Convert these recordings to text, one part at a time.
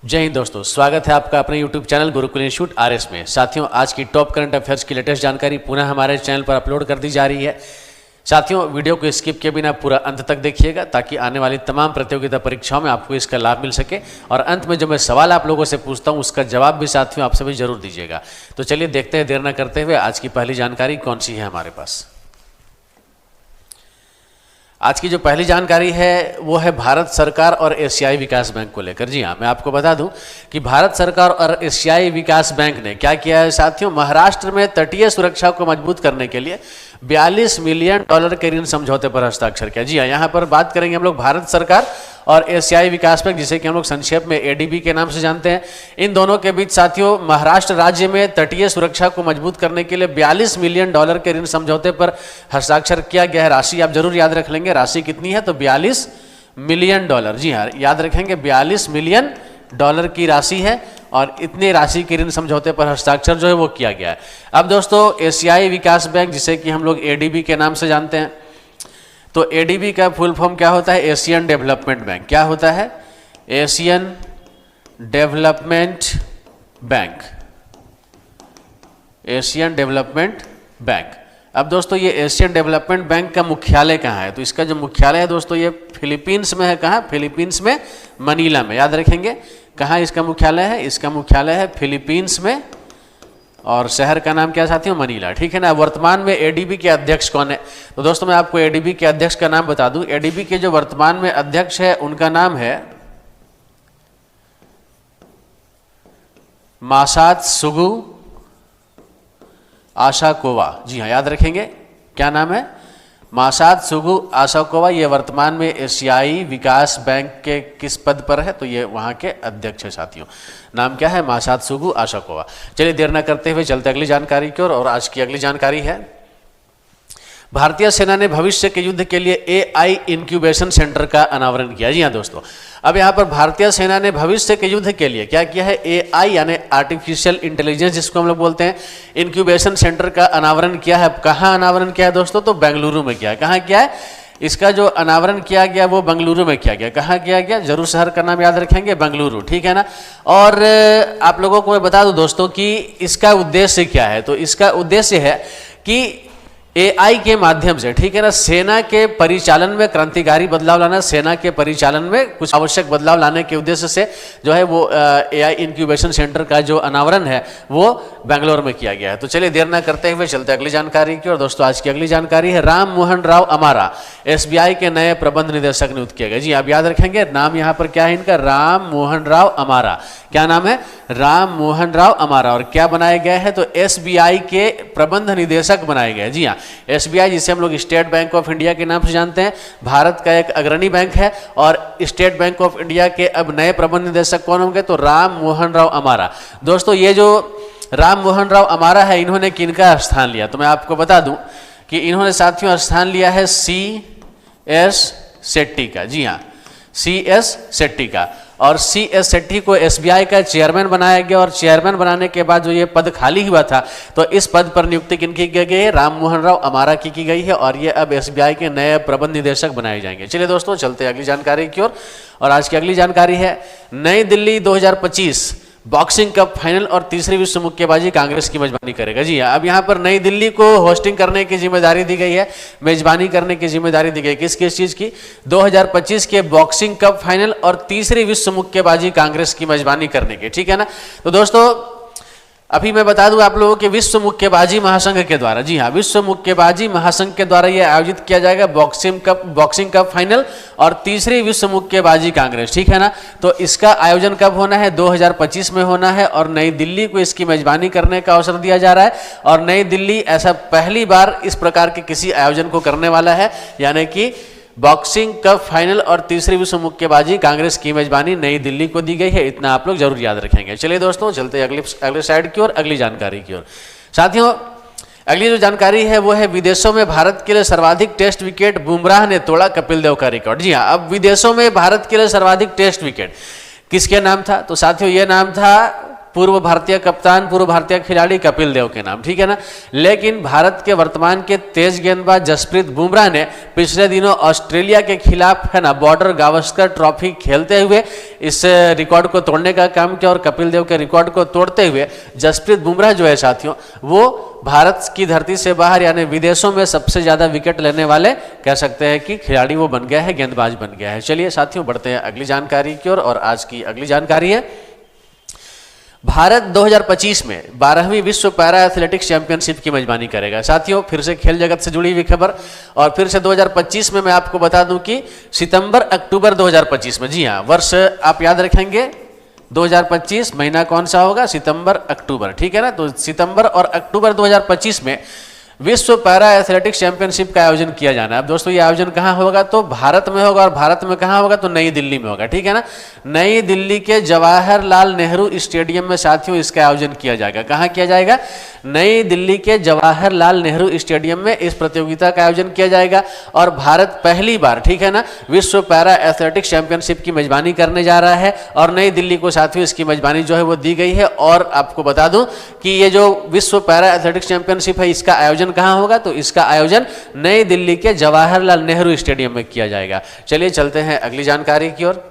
जय हिंद दोस्तों, स्वागत है आपका अपने YouTube channel Gurukul institute RS में। साथियों, आज की टॉप करंट अफेयर्स की लेटेस्ट जानकारी पुनः हमारे चैनल पर अपलोड कर दी जा रही है। साथियों, वीडियो को स्किप किए बिना पूरा अंत तक देखिएगा ताकि आने वाली तमाम प्रतियोगिता परीक्षाओं में आपको इसका लाभ मिल सके। और अंत में जो मैं सवाल आप लोगों से पूछता हूँ उसका जवाब भी साथियों आप सभी जरूर दीजिएगा। तो चलिए देखते हैं, देर न करते हुए आज की पहली जानकारी कौन सी है हमारे पास। आज की जो पहली जानकारी है वो है भारत सरकार और एशियाई विकास बैंक को लेकर। जी हाँ, मैं आपको बता दूं कि भारत सरकार और एशियाई विकास बैंक ने क्या किया है साथियों, महाराष्ट्र में तटीय सुरक्षा को मजबूत करने के लिए $42 मिलियन के ऋण समझौते पर हस्ताक्षर किया। जी हाँ, यहाँ पर बात करेंगे हम लोग भारत सरकार और एशियाई विकास बैंक, जिसे कि हम लोग संक्षेप में एडीबी के नाम से जानते हैं। इन दोनों के बीच साथियों महाराष्ट्र राज्य में तटीय सुरक्षा को मजबूत करने के लिए $42 मिलियन के ऋण समझौते पर हस्ताक्षर किया गया है। राशि आप जरूर याद रख लेंगे, राशि कितनी है तो $42 मिलियन। जी हाँ, याद रखेंगे $42 मिलियन की राशि है और इतनी राशि के ऋण समझौते पर हस्ताक्षर जो है वो किया गया है। अब दोस्तों, एशियाई विकास बैंक, जिसे कि हम लोग एडीबी के नाम से जानते हैं, तो एडीबी का फुल फॉर्म क्या होता है? Asian development bank. क्या होता है? Asian development bank. Asian development bank. अब दोस्तों, ये एशियन डेवलपमेंट बैंक का मुख्यालय कहाँ है? तो इसका जो मुख्यालय है दोस्तों ये फिलीपींस में है। कहाँ? फिलीपींस में, मनीला में। याद रखेंगे कहाँ इसका मुख्यालय है? इसका मुख्यालय है फिलीपींस में और शहर का नाम क्या साथियों? मनीला। ठीक है ना। वर्तमान में एडीबी के अध्यक्ष कौन है? तो दोस्तों मैं आपको एडीबी के अध्यक्ष का नाम बता दूं। एडीबी के जो वर्तमान में अध्यक्ष है उनका नाम है मासात्सुगु आसाकोवा। जी हाँ, याद रखेंगे क्या नाम है? मासात्सुगु आसाकोवा। ये वर्तमान में एशियाई विकास बैंक के किस पद पर है? तो ये वहाँ के अध्यक्ष है साथियों। नाम क्या है? मासात्सुगु आसाकोवा। चलिए देर न करते हुए चलते अगली जानकारी की ओर। और आज की अगली जानकारी है, भारतीय सेना ने भविष्य के युद्ध के लिए एआई इंक्यूबेशन सेंटर का अनावरण किया। जी हाँ दोस्तों, अब यहाँ पर भारतीय सेना ने भविष्य के युद्ध के लिए क्या किया है? एआई यानी आर्टिफिशियल इंटेलिजेंस, जिसको हम लोग बोलते हैं, इंक्यूबेशन सेंटर का अनावरण किया है। कहाँ अनावरण किया है दोस्तों? तो बेंगलुरु में किया है। कहाँ किया है? इसका जो अनावरण किया गया वो बेंगलुरु में किया गया। कहाँ किया गया? जरूर शहर का नाम याद रखेंगे, बेंगलुरु। ठीक है ना। और आप लोगों को मैं बता दूं दोस्तों कि इसका उद्देश्य क्या है। तो इसका उद्देश्य है कि एआई के माध्यम से, ठीक है ना, सेना के परिचालन में क्रांतिकारी बदलाव लाना, सेना के परिचालन में कुछ आवश्यक बदलाव लाने के उद्देश्य से जो है वो एआई इंक्यूबेशन सेंटर का जो अनावरण है वो बेंगलोर में किया गया है। तो चलिए देर न करते हुए चलते अगली जानकारी की। और दोस्तों आज की अगली जानकारी है, राम मोहन राव अमारा एसबीआई के नए प्रबंध निदेशक नियुक्त किए गए। जी आप याद रखेंगे, नाम यहाँ पर क्या है इनका? राम मोहन राव अमारा। क्या नाम है? राम मोहन राव अमारा। और क्या बनाए गए हैं? तो एसबीआई के प्रबंध निदेशक बनाए गए। जी हाँ, एसबीआई, जिसे हम लोग स्टेट बैंक ऑफ इंडिया के नाम से जानते हैं, भारत का एक अग्रणी बैंक है। और स्टेट बैंक ऑफ इंडिया के अब नए प्रबंध निदेशक कौन होंगे? तो राम मोहन राव अमारा। दोस्तों ये जो राम मोहन राव अमारा है, इन्होंने किनका स्थान लिया? तो मैं आपको बता दूं कि इन्होंने साथियों स्थान लिया है CS शेट्टी का। जी हाँ, CS शेट्टी का। और CS शेट्टी को एसबीआई का चेयरमैन बनाया गया। और चेयरमैन बनाने के बाद जो ये पद खाली हुआ था, तो इस पद पर नियुक्ति किनकी की गई है? राम मोहन राव अमारा की गई है। और ये अब एसबीआई के नए प्रबंध निदेशक बनाए जाएंगे। चलिए दोस्तों चलते हैं अगली जानकारी की ओर। और आज की अगली जानकारी है, नई दिल्ली 2025 बॉक्सिंग कप फाइनल और तीसरी विश्व मुक्केबाजी कांग्रेस की मेजबानी करेगा। जी हाँ, अब यहाँ पर नई दिल्ली को होस्टिंग करने की जिम्मेदारी दी गई है, मेजबानी करने की जिम्मेदारी दी गई। किस किस चीज़ की? 2025 के बॉक्सिंग कप फाइनल और तीसरी विश्व मुक्केबाजी कांग्रेस की मेजबानी करने की। ठीक है ना। तो दोस्तों अभी मैं बता दूं आप लोगों के विश्व मुक्केबाजी महासंघ के द्वारा, जी हाँ, विश्व मुक्केबाजी महासंघ के द्वारा यह आयोजित किया जाएगा बॉक्सिंग कप फाइनल और तीसरी विश्व मुक्केबाजी कांग्रेस। ठीक है ना। तो इसका आयोजन कब होना है? 2025 में होना है। और नई दिल्ली को इसकी मेजबानी करने का अवसर दिया जा रहा है। और नई दिल्ली ऐसा पहली बार इस प्रकार के किसी आयोजन को करने वाला है, यानी कि बॉक्सिंग कप फाइनल और तीसरी विश्व मुक्केबाजी कांग्रेस की मेजबानी नई दिल्ली को दी गई है। इतना आप लोग जरूर याद रखेंगे। चलिए दोस्तों चलते अगले साइड की ओर, अगली जानकारी की ओर। साथियों अगली जो जानकारी है वो है, विदेशों में भारत के लिए सर्वाधिक टेस्ट विकेट बुमराह ने तोड़ा कपिल देव का रिकॉर्ड। जी हाँ, अब विदेशों में भारत के लिए सर्वाधिक टेस्ट विकेट किसके नाम था? तो साथियों ये नाम था पूर्व भारतीय कप्तान, पूर्व भारतीय खिलाड़ी कपिल देव के नाम, ठीक है ना। लेकिन भारत के वर्तमान के तेज गेंदबाज जसप्रीत बुमराह ने पिछले दिनों ऑस्ट्रेलिया के खिलाफ है ना बॉर्डर गावस्कर ट्रॉफी खेलते हुए इस रिकॉर्ड को तोड़ने का काम किया और कपिल देव के रिकॉर्ड को तोड़ते हुए जसप्रीत बुमराह जो है साथियों वो भारत की धरती से बाहर यानी विदेशों में सबसे ज्यादा विकेट लेने वाले कह सकते हैं कि खिलाड़ी वो बन गया है, गेंदबाज बन गया है। चलिए साथियों बढ़ते हैं अगली जानकारी की ओर और आज की अगली जानकारी है भारत 2025 में 12वीं विश्व पैरा एथलेटिक्स चैंपियनशिप की मेजबानी करेगा। साथियों फिर से खेल जगत से जुड़ी हुई खबर और फिर से 2025 में मैं आपको बता दूं कि सितंबर अक्टूबर 2025 में, जी हाँ वर्ष आप याद रखेंगे 2025 महीना कौन सा होगा, सितंबर अक्टूबर, ठीक है ना। तो सितंबर और अक्टूबर 2025 में विश्व पैरा एथलेटिक्स चैंपियनशिप का आयोजन किया जाना है। अब दोस्तों ये आयोजन कहाँ होगा, तो भारत में होगा और भारत में कहाँ होगा, तो नई दिल्ली में होगा, ठीक है ना। नई दिल्ली के जवाहरलाल नेहरू स्टेडियम में साथियों इसका आयोजन किया जाएगा। कहाँ किया जाएगा, नई दिल्ली के जवाहरलाल नेहरू स्टेडियम में इस प्रतियोगिता का आयोजन किया जाएगा और भारत पहली बार, ठीक है ना, विश्व पैरा एथलेटिक्स चैंपियनशिप की मेजबानी करने जा रहा है और नई दिल्ली को साथियों इसकी मेजबानी जो है वो दी गई है। और आपको बता दूं कि ये जो विश्व पैरा एथलेटिक्स चैंपियनशिप है इसका आयोजन कहां होगा, तो इसका आयोजन नई दिल्ली के जवाहरलाल नेहरू स्टेडियम में किया जाएगा। चलिए चलते हैं अगली जानकारी की ओर।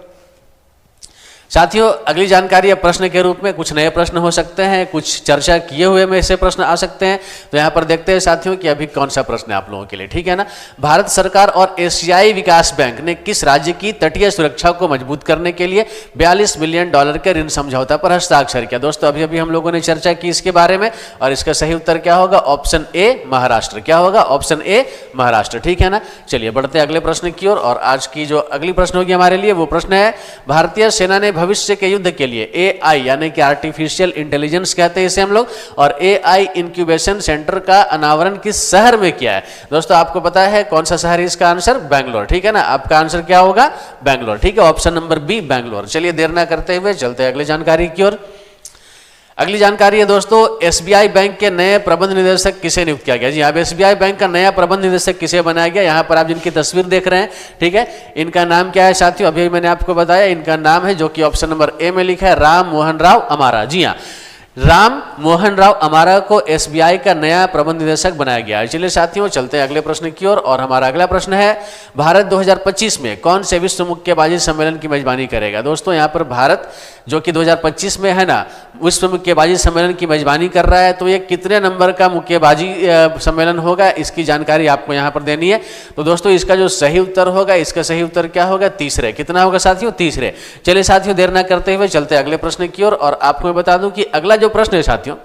साथियों अगली जानकारी प्रश्न के रूप में कुछ नए प्रश्न हो सकते हैं, कुछ चर्चा किए हुए में से प्रश्न आ सकते हैं। तो यहां पर देखते हैं साथियों कि अभी कौन सा प्रश्न है आप लोगों के लिए, ठीक है ना। भारत सरकार और एशियाई विकास बैंक ने किस राज्य की तटीय सुरक्षा को मजबूत करने के लिए $42 मिलियन के ऋण समझौता पर हस्ताक्षर किया। दोस्तों अभी अभी हम लोगों ने चर्चा की इसके बारे में और इसका सही उत्तर क्या होगा, ऑप्शन ए महाराष्ट्र। क्या होगा, ऑप्शन ए महाराष्ट्र, ठीक है ना। चलिए बढ़ते हैं अगले प्रश्न की ओर और आज की जो अगली प्रश्न होगी हमारे लिए वो प्रश्न है भारतीय सेना ने भविष्य के युद्ध के लिए एआई यानी कि आर्टिफिशियल इंटेलिजेंस कहते हैं इसे हम लोग, और एआई इंक्यूबेशन सेंटर का अनावरण किस शहर में किया है। दोस्तों आपको पता है कौन सा शहर है इसका आंसर, बैंगलोर, ठीक है ना। आपका आंसर क्या होगा, बैंगलोर, ठीक है, ऑप्शन नंबर बी बैंगलोर। चलिए देर ना करते हुए चलते हैं अगली जानकारी की ओर। अगली जानकारी है दोस्तों एसबीआई बैंक के नए प्रबंध निदेशक किसे नियुक्त किया गया। जी अब एसबीआई बैंक का नया प्रबंध निदेशक किसे बनाया गया, यहां पर आप जिनकी तस्वीर देख रहे हैं, ठीक है, इनका नाम क्या है साथियों, अभी मैंने आपको बताया इनका नाम है जो कि ऑप्शन नंबर ए में लिखा है राम मोहन राव अमारा। जी हाँ राम मोहन राव अमारा को एसबीआई का नया प्रबंध निदेशक बनाया गया है। चलिए साथियों चलते हैं अगले प्रश्न की ओर और हमारा अगला प्रश्न है भारत 2025 में कौन से विश्व मुक्केबाजी सम्मेलन की मेजबानी करेगा। दोस्तों यहाँ पर भारत जो कि 2025 में है ना विश्व मुक्केबाजी सम्मेलन की मेजबानी कर रहा है, तो ये कितने नंबर का मुक्केबाजी सम्मेलन होगा इसकी जानकारी आपको यहाँ पर देनी है। तो दोस्तों इसका जो सही उत्तर होगा, इसका सही उत्तर क्या होगा, तीसरे। कितना होगा साथियों, तीसरे। चलिए साथियों देर ना करते हुए चलते अगले प्रश्न की ओर और आपको मैं बता दूं कि अगला जो प्रश्न है साथियों,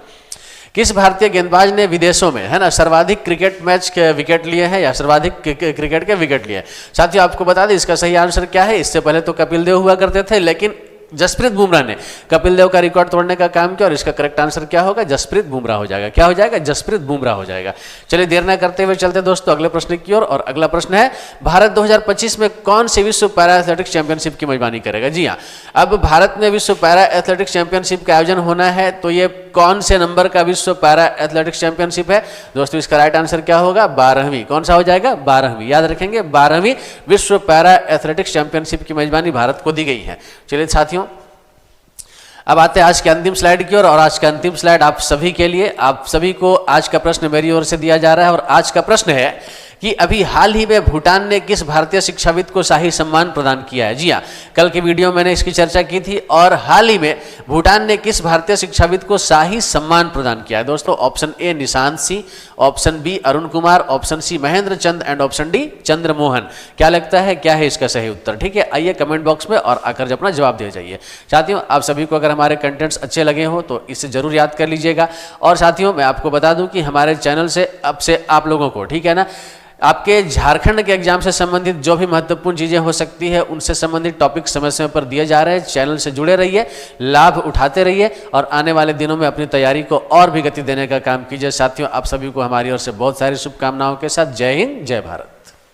किस भारतीय गेंदबाज ने विदेशों में है ना सर्वाधिक क्रिकेट मैच के विकेट लिए हैं या सर्वाधिक क्रिकेट के विकेट लिए। साथियों आपको बता दें इसका सही आंसर क्या है। इससे पहले तो कपिल देव हुआ करते थे, लेकिन जसप्रीत बुमराह ने कपिल देव का रिकॉर्ड तोड़ने का काम किया और इसका करेक्ट आंसर क्या होगा, जसप्रीत बुमराह हो जाएगा। क्या हो जाएगा, जसप्रीत बुमराह हो जाएगा। चलिए देर ना करते हुए चलते दोस्तों अगले प्रश्न की ओर और अगला प्रश्न है भारत 2025 में कौन से विश्व पैरा एथलेटिक्स चैंपियनशिप की मेजबानी करेगा। जी हाँ अब भारत में विश्व पैरा एथलेटिक्स चैंपियनशिप का आयोजन होना है, तो ये कौन से नंबर का विश्व पैरा एथलेटिक्स चैंपियनशिप है। दोस्तों इसका राइट आंसर क्या होगा, 12वीं। कौन सा हो जाएगा, 12वीं, याद रखेंगे 12वीं विश्व पैरा एथलेटिक्स चैंपियनशिप की मेजबानी भारत को दी गई है। चलिए साथियों अब आते हैं आज के अंतिम स्लाइड की ओर और आज का अंतिम स्लाइड आप सभी के लिए, आप सभी को आज का प्रश्न मेरी ओर से दिया जा रहा है और आज का प्रश्न है कि अभी हाल ही में भूटान ने किस भारतीय शिक्षाविद को शाही सम्मान प्रदान किया है। जी हाँ कल की वीडियो मैंने इसकी चर्चा की थी और हाल ही में भूटान ने किस भारतीय शिक्षाविद को शाही सम्मान प्रदान किया है। दोस्तों option A Nishant Singh, option B Arun Kumar, option C Mahendra Chand and option D Chandramohan. क्या लगता है क्या है इसका सही उत्तर, ठीक है, आइए कमेंट बॉक्स में और आकर अपना जवाब दे जाइए। साथियों आप सभी को अगर हमारे कंटेंट्स अच्छे लगे हो तो इसे जरूर याद कर लीजिएगा और साथियों मैं आपको बता दूं कि हमारे चैनल से अब से आप लोगों को, ठीक है ना, आपके झारखंड के एग्जाम से संबंधित जो भी महत्वपूर्ण चीजें हो सकती है उनसे संबंधित टॉपिक समय समय पर दिए जा रहे हैं। चैनल से जुड़े रहिए, लाभ उठाते रहिए और आने वाले दिनों में अपनी तैयारी को और भी गति देने का काम कीजिए। साथियों आप सभी को हमारी ओर से बहुत सारी शुभकामनाओं के साथ जय हिंद, जय भारत।